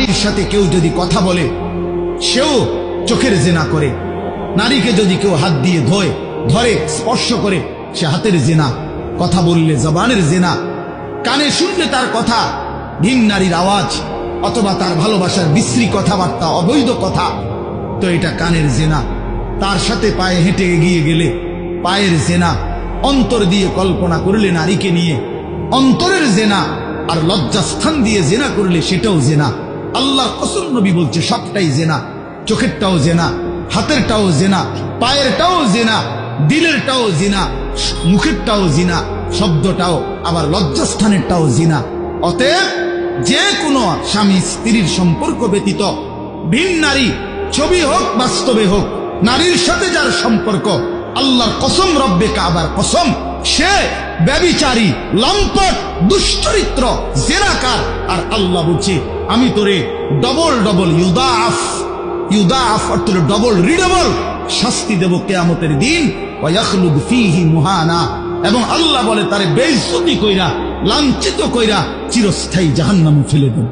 নারীর সাথে কেউ যদি কথা বলে সেও চোখের জিনা করে। নারীকে যদি কেউ হাত দিয়ে ধরে স্পর্শ করে সে হাতের জিনা। কথা বললে জবানের জিনা। কানে শুনলে তার কথা ভিন নারীর আওয়াজ অথবা তার ভালোবাসার বিশ্রী কথাবার্তা, অবৈধ কথা, তো এটা কানের জিনা। তার সাথে পায়ে হেঁটে এগিয়ে গেলে পায়ের জেনা। অন্তর দিয়ে কল্পনা করলে নারীকে নিয়ে অন্তরের জেনা। আর লজ্জাস্থান দিয়ে জেনা করলে সেটাও জেনা। আল্লাহর কসম নবী বলছে সবটাই জেনা। চোখেরটাও জেনা, হাতেরটাও জেনা, পায়েরটাও জেনা, দিলেরটাও জিনা, মুখেরটাও জিনা, শব্দটাও, আবার লজ্জাস্থানেরটাও জিনা। অতএব যে কোনো স্বামী স্ত্রীর সম্পর্ক ব্যতীত ভিন নারী, ছবি হোক বাস্তবে হোক, নারীর সাথে যার সম্পর্ক, আল্লাহর কসম, রব্বে কাবার কসম, সে ব্যভিচারী, লম্পট, দুশ্চরিত্র, জেনাকার। আর আল্লাহ বলছে আমি তোরে ডবল ডবল ইউদাআফ অর্থ ডবল রিডবল শাস্তি দেব কিয়ামতের দিন। ওয়ায়াখলুদ ফীহি মুহানা, এবং আল্লাহ বলে তারে বেইজ্জতি কইরা, লাঞ্ছিত কইরা চিরস্থায়ী জাহান্নামে ফেলে দেব।